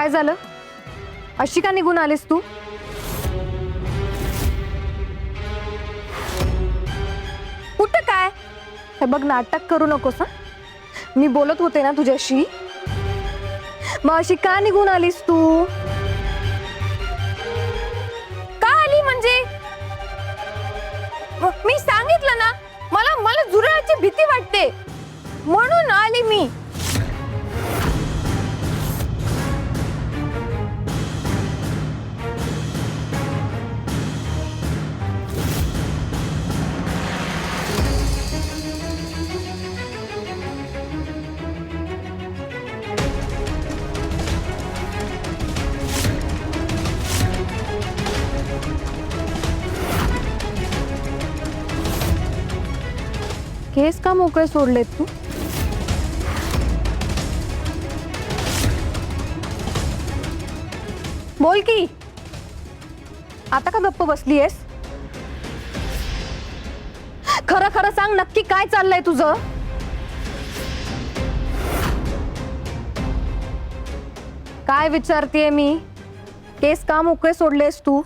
काय झालं? अशी का निघून आलीस तू? कुठं काय? हे बघ, नाटक करू नकोस हा. मी बोलत होते ना तुझ्याशी. मग अशी का निघून आलीस तू? का आली म्हणजे? मी सांगितलं ना, मला मला झुरळाची भीती वाटते म्हणून आली मी. केस का मोकळे सोडलेत तू? बोल की, आता का गप्प बसलीयस? खरं खरं सांग, नक्की काय चाललंय तुझं? काय विचारतेय मी? केस का मोकळे सोडलेस तू?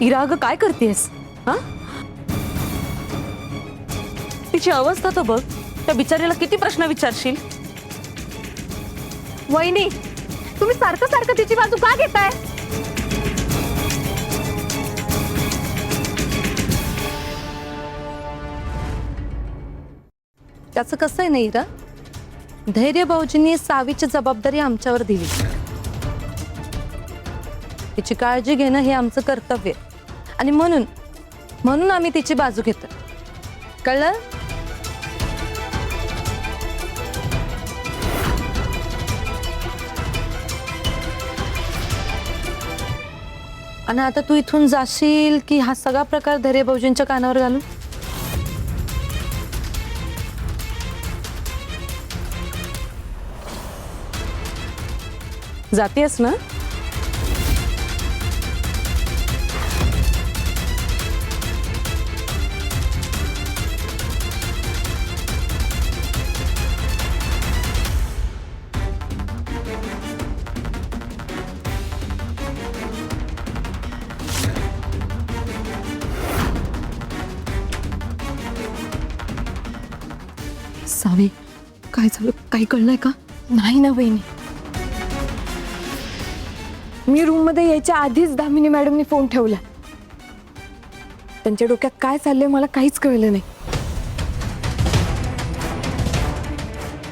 इरा, अगं काय करतेस? हा, तिची अवस्था तर बघ. त्या बिचारीला किती प्रश्न विचारशील? वहिनी, तुम्ही सारखं सारखं तिची बाजू का घेताय? त्याचं कसं आहे ना इरा, धैर्य भाऊजींनी सावीची जबाबदारी आमच्यावर दिली. तिची काळजी घेणं हे आमचं कर्तव्य आहे. आणि म्हणून आम्ही तिची बाजू घेतो. कळलं? आणि आता तू इथून जाशील की हा सगळा प्रकार धैर्य भाऊजींच्या कानावर घालून? जातेस ना? सावी, काय झालं? काही कळलंय का? नाही ना वहिनी. मी रूम मध्ये यायच्या आधीच दामिनी मॅडमनी फोन ठेवला. त्यांच्या डोक्यात काय चाललंय मला काहीच कळलं नाही.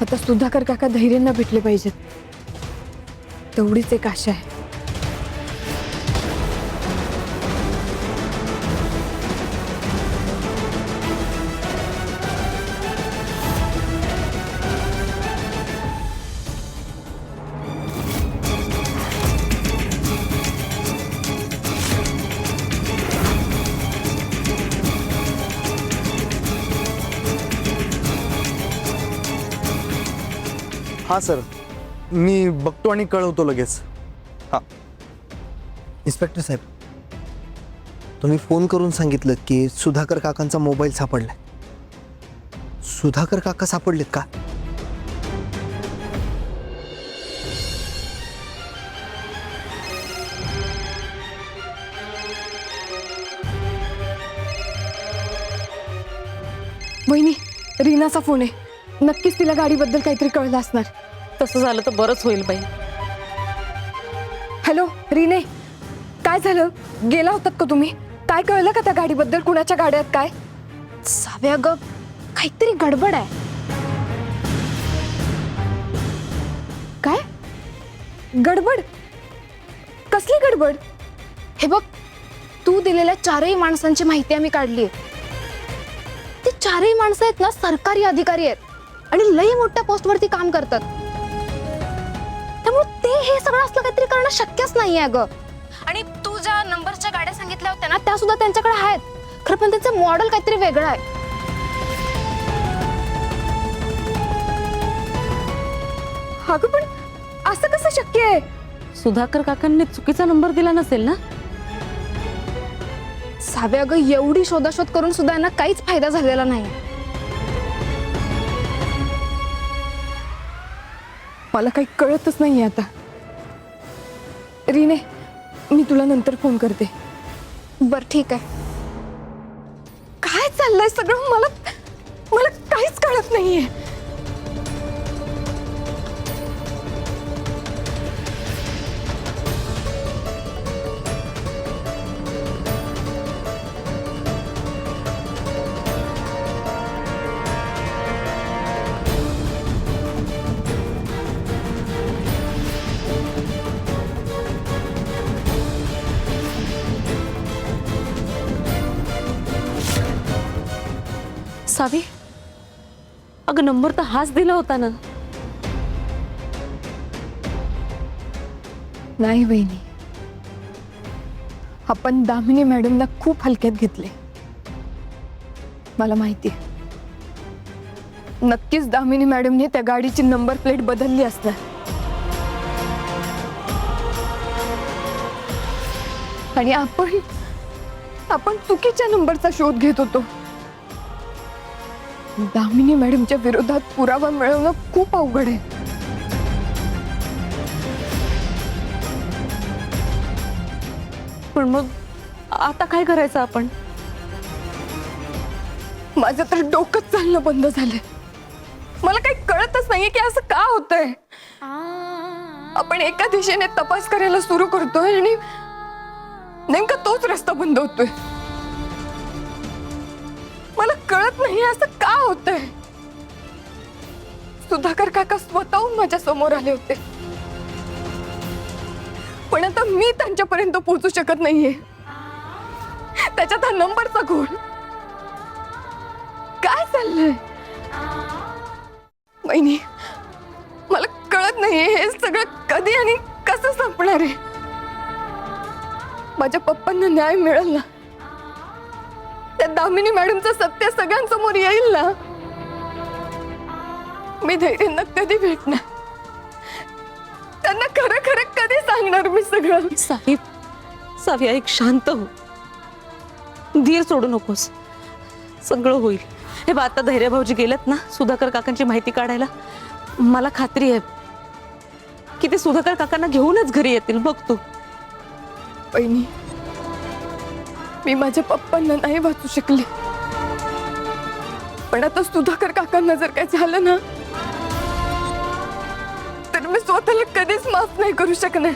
आता सुधाकर काका धैर्यांना भेटले पाहिजेत, तेवढीच एक आशा आहे. हां सर, मी बघतो आणि कळवतो लगेच. हां. इन्स्पेक्टर साहेब, तुम्ही फोन करून सांगितलं की सुधाकर काकांचा मोबाईल सापडलाय. सुधाकर काका सापडलेत का? वहिनी, रीनाचा फोन आहे. नक्कीच तिला गाडीबद्दल काहीतरी कळलं असणार. तसं झालं तर बरंच होईल बाई. हॅलो रीने, काय झालं? गेला होतात का तुम्ही? काय कळलं का त्या गाडीबद्दल? कुणाच्या गाड्यात काय? साव्या ग, काहीतरी गडबड आहे. काय गडबड? कसली गडबड? हे बघ, तू दिलेल्या चारही माणसांची माहिती आम्ही काढली. ते चारही माणसं आहेत ना, सरकारी अधिकारी आहेत आणि लई मोठ्या पोस्टवरती काम करतात. त्यामुळे ते हे सगळं असलं काहीतरी करणं शक्यच नाही आहे ग. आणि तू ज्या नंबरच्या गाड्या सांगितल्या होत्या ना, त्या सुद्धा त्यांच्याकडे आहेत. खरं पण त्यांचं मॉडेल काहीतरी वेगळं आहे. अगं पण असं कसं शक्य आहे? सुधाकर काकांनी चुकीचा नंबर दिला नसेल ना? साव्या ग, एवढी शोधाशोध करून सुद्धा यांना काहीच फायदा झालेला नाही. मला काही कळतच नाही आता. रीने, मी तुला नंतर फोन करते. बरं ठीक आहे. काय चाललंय सगळं? मला मला काहीच कळत नाहीये. सावी, अगं नंबर तर हाच दिला होता ना. नाही वहिनी, आपण दामिनी मॅडमला खूप हलक्यात घेतले. मला माहिती आहे. नक्कीच दामिनी मॅडमने त्या गाडीची नंबर प्लेट बदलली असणार. आणि आपण चुकीच्या नंबरचा शोध घेत होतो. दामिनी मॅडमच्या विरोधात पुरावा मिळवणं खूप अवघड आहे. पण मग आता काय करायचं आपण? माझं तर डोकंच चालणं बंद झालंय. मला काही कळतच नाहीये की असं का होतंय. आपण एका दिशेने तपास करायला सुरू करतोय आणि नेमका तोच रस्ता बंद होतोय. मला कळत नाही असं का होतंय. सुधाकर काका स्वतःहून माझ्या समोर आले होते, पण आता मी त्यांच्यापर्यंत पोहोचू शकत नाहीये. त्याच्यात हा नंबरचा घोळ. काय चाललंय वहिनी? मला कळत नाहीये हे सगळं कधी आणि कसं संपणार आहे. माझ्या पप्पांना न्याय मिळेल ना? त्या दामिनी मॅडमचं सत्य सगळ्यांसमोर येईल ना? मी धैर्यांना कधी भेटणार? त्यांना खरं खरं कधी सांगणार मी सगळं? सावी ऐक, शांत हो. धीर सोडू नकोस. सगळं होईल. हे बा, आता धैर्य भाऊजी गेलेत ना सुधाकर काकांची माहिती काढायला. मला खात्री आहे की ते सुधाकर काकांना घेऊनच घरी येतील. बघ तू. वहिनी, मी माझ्या पप्पांना नाही वाचू शकले, पण आता सुधाकर काकांना जर काय झालं ना, तर मी स्वतःला कधीच माफ नाही करू शकणार.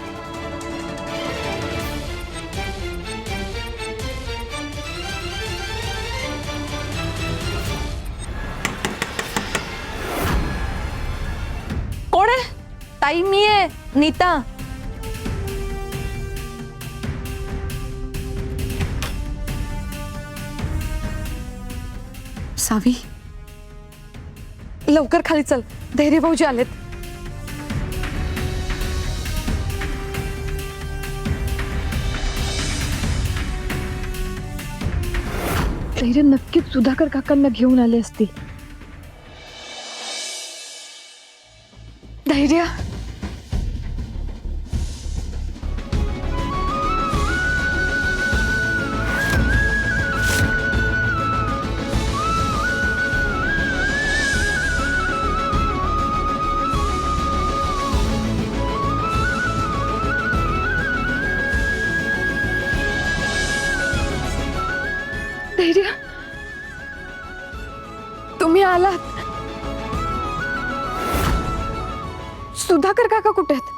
कोण आहे? ताई, मी आहे, नीता. सावी, लवकर खाली चल, धैर्य भाऊजी आलेत. धैर्य नक्कीच सुधाकर काकांना घेऊन आले असतील. धैर्य, धैर्य, तुम्ही आलात. सुधाकर काका कुठे आहेत?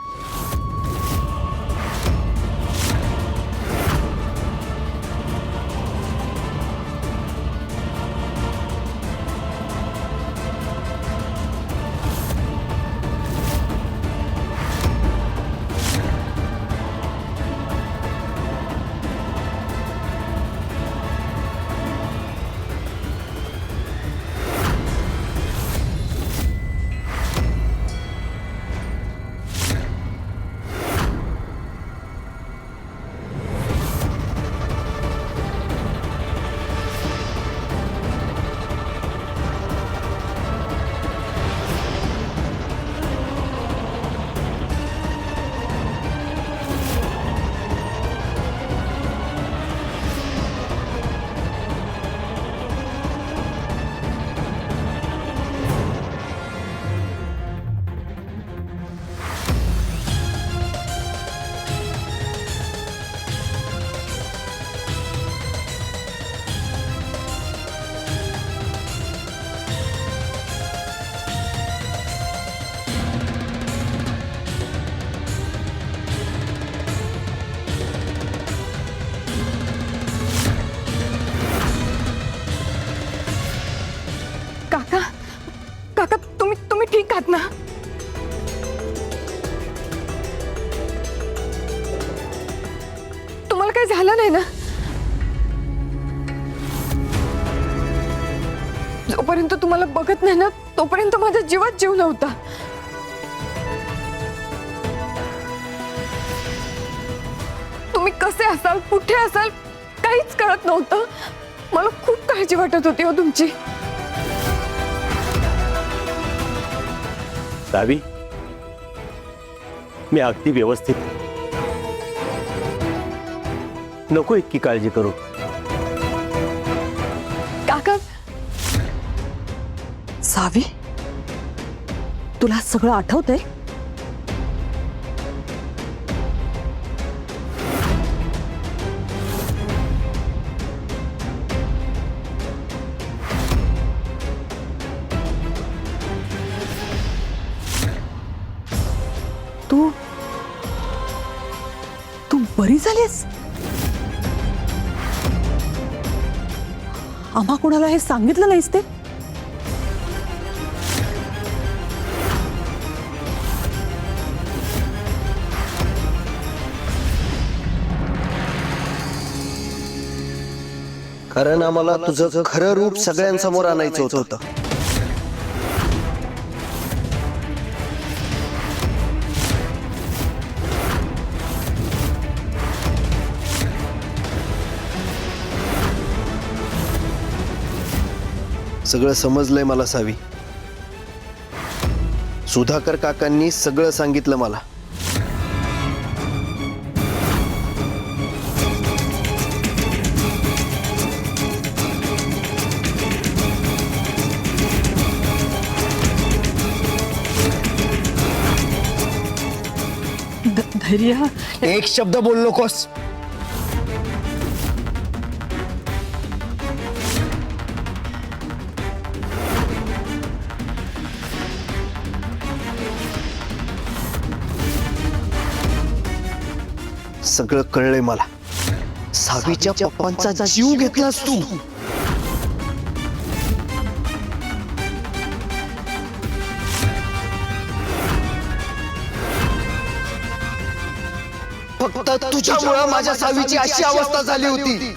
काका काका तुम्ही ठीक आहात ना? तुम्हाला काही झालं नाही ना? जोपर्यंत तुम्हाला बघत नाही ना तोपर्यंत माझ्या जीवात जीव नव्हता. तुम्ही कसे असाल, कुठे असाल काहीच कळत नव्हतं. मला खूप काळजी वाटत होती हो तुमची. सावी, मी अगदी व्यवस्थित. नको इतकी काळजी करू. काका सावी, तुला सगळं आठवतंय? तू बरी झालीस? आम्हा कोणाला हे सांगितलं नाहीस ते? कारण आम्हाला तुझं खरं रूप सगळ्यांसमोर आणायचं होतं. सगळं समजलंय मला सावी. सुधाकर काकांनी सगळं सांगितलं मला. धैर्य, एक शब्द बोल नकोस. सगळं कळलंय मला. सावीच्या पप्पांचा जीव घेतलास तू. फक्त तुझ्यामुळे माझ्या सावीची अशी अवस्था झाली होती.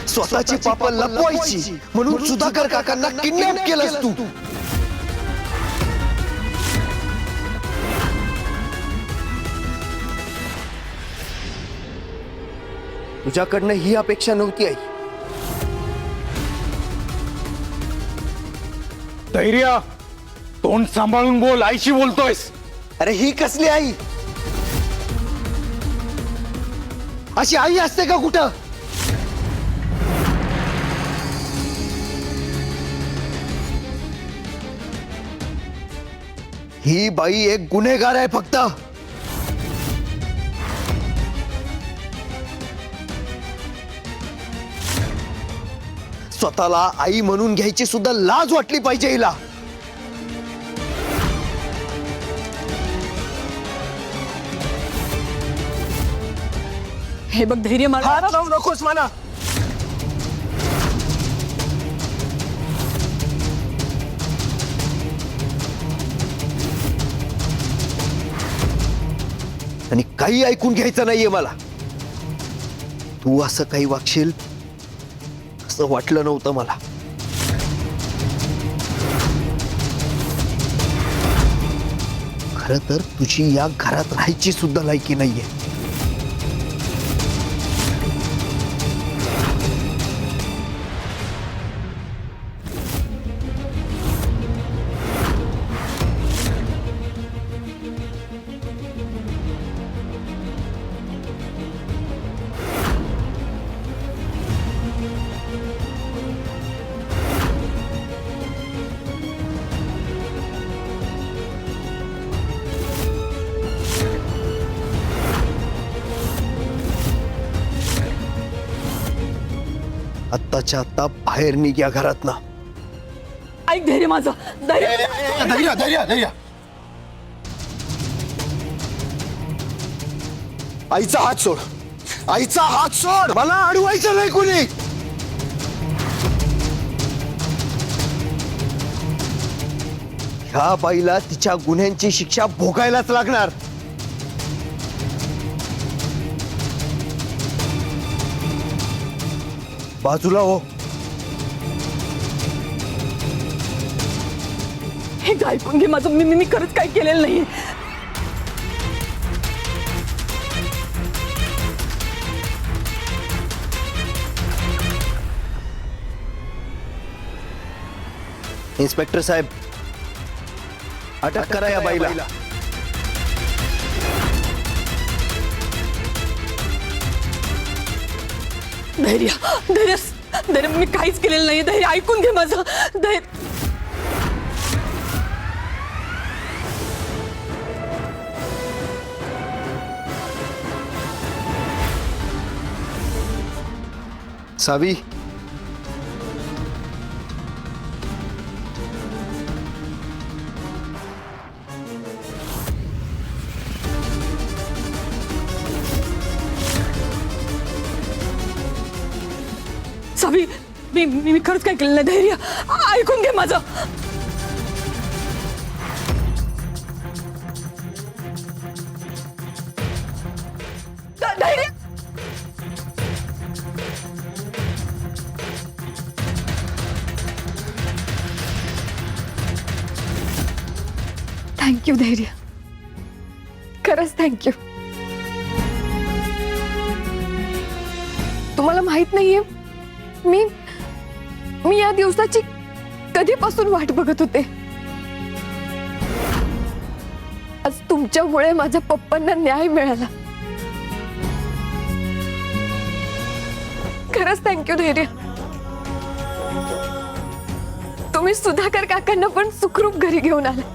स्वतःची पाप लपवायची म्हणून सुधाकर काकांना किडनॅप केलंस तू. तुझ्याकडनं ही अपेक्षा नव्हती आई. धैर्य, तोंड सांभाळून बोल. आईशी बोलतोयस. अरे ही कसली आई? अशी आई असते का कुठं? ही बाई एक गुन्हेगार आहे फक्त. स्वतःला आई म्हणून घ्यायची सुद्धा लाज वाटली पाहिजे हिला. हे बघ धैर्य मला हात लावू नकोस मला. आणि काही ऐकून घ्यायचं नाहीये मला. तू असं काही वागशील असं वाटलं नव्हतं मला. खरं तर तुझी या घरात राहायची सुद्धा लायकी नाहीये. आत्ताच्या आत्ता बाहेर निघ या घरात ना. ऐक धैर्य माझं धैर्य. धैर्य धैर्य धैर्य. आईचा हात सोड. आईचा हात सोड. मला अडवायचं नाही कोणी. ह्या बाईला तिच्या गुन्ह्यांची शिक्षा भोगायलाच लागणार. बाजूला हो. हे ऐकून घे माझं. मी खरंच काय केलेलं नाहीये. इन्स्पेक्टर साहेब, अटक करा या बाईला. धैर्य धैर्य धैर्य मी काहीच केलेलं नाहीये. धैर्य ऐकून घे माझं. धैर्य सावी, सावी मी खरंच काय केलं नाही. धैर्य ऐकून घे माझं. धैर्य थँक्यू धैर्य, खरंच थँक्यू. तुम्हाला माहित नाहीये मी या दिवसाची कधीपासून वाट बघत होते. आज तुमच्यामुळे माझ्या पप्पांना न्याय मिळाला. खरंच थँक्यू धैर्य. तुम्ही सुधाकर काकांना पण सुखरूप घरी घेऊन आला.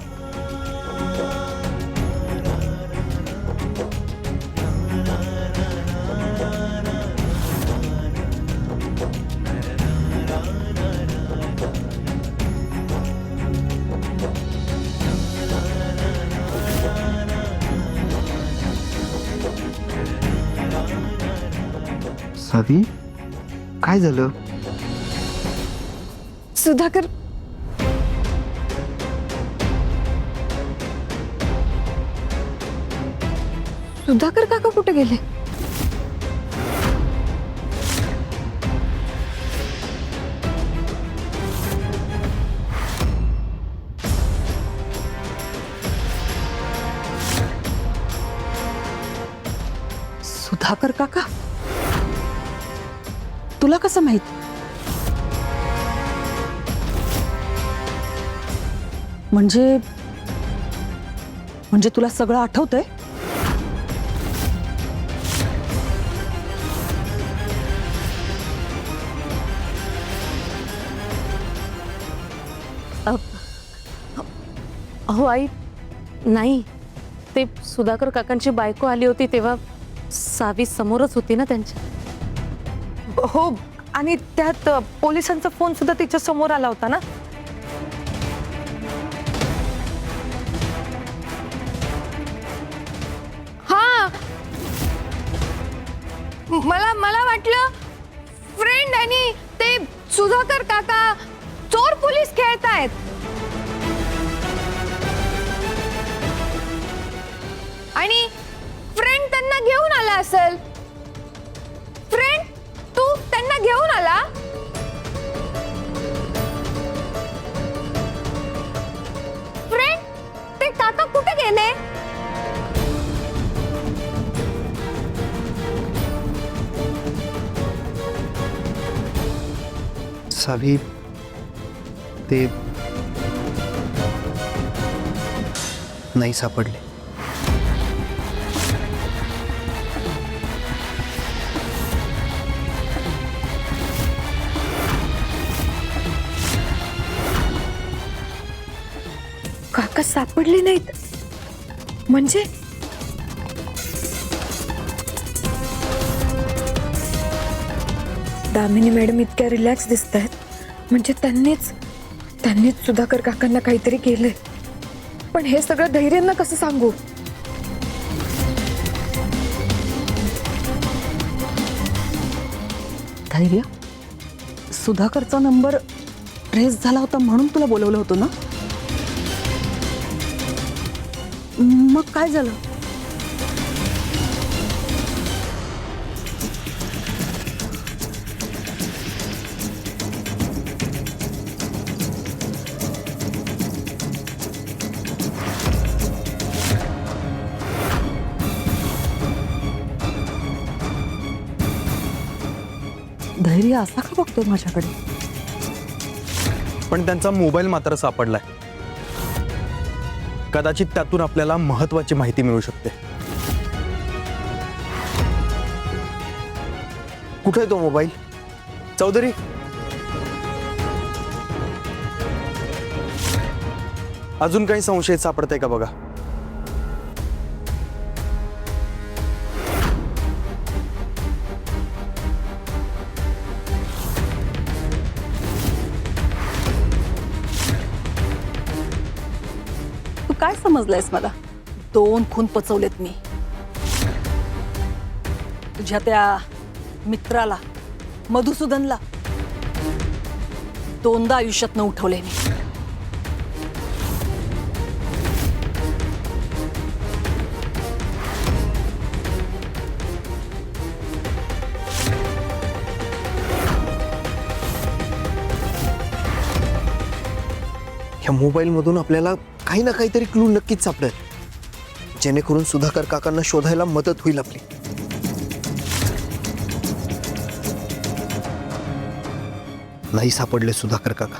सावी, काय झालं? सुधाकर सुधाकर काका कुठे गेले? सुधाकर काका तुला कसं माहित? म्हणजे तुला सगळं आठवतंय? अहो आई, नाही, ते सुधाकर काकांची बायको आली होती तेव्हा सावी समोरच होती ना त्यांच्या. हो आणि त्यात पोलिसांचा फोन सुद्धा तिच्या समोर आला होता ना. हा, मला वाटलं फ्रेंड आणि ते सुधाकर काका चोर पोलीस खेळतायत. आणि फ्रेंड त्यांना घेऊन आला असेल. फ्रेंड, तू त्यांना घेऊन आला. फ्रेंड, ते काका कुठे गेले? सावी ते नाही सापडले. काका सापडले नाहीत म्हणजे? दामिनी मॅडम इतक्या रिलॅक्स दिसत आहेत, म्हणजे त्यांनीच सुधाकर काकांना काहीतरी केलंय. पण हे सगळं धैर्यांना कसं सांगू? धैर्य, सुधाकरचा नंबर ट्रेस झाला होता म्हणून तुला बोलवलं होतं ना. मग काय झालं? धैर्य असा का बघतोय माझ्याकडे? पण त्यांचा मोबाईल मात्र सापडलाय. कदाचित त्यातून आपल्याला महत्वाची माहिती मिळू शकते. कुठे आहे तो मोबाईल? चौधरी, अजून काही संशय सापडतंय का बघा. तू काय समजलंयस मला? 2 खून पचवलेत मी. तुझ्या त्या मित्राला, मधुसूदनला 2दा आयुष्यातनं उठवले मी. ह्या मोबाईलमधून आपल्याला काही ना काहीतरी क्लू नक्कीच सापडेल, जेणेकरून सुधाकर काकांना शोधायला मदत होईल आपली. नाही सापडले सुधाकर काका,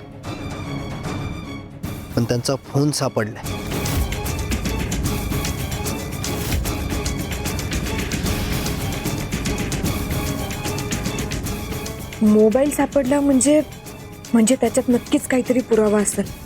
पण त्यांचा फोन सापडलाय. मोबाईल सापडला म्हणजे त्याच्यात नक्कीच काहीतरी पुरावा असेल.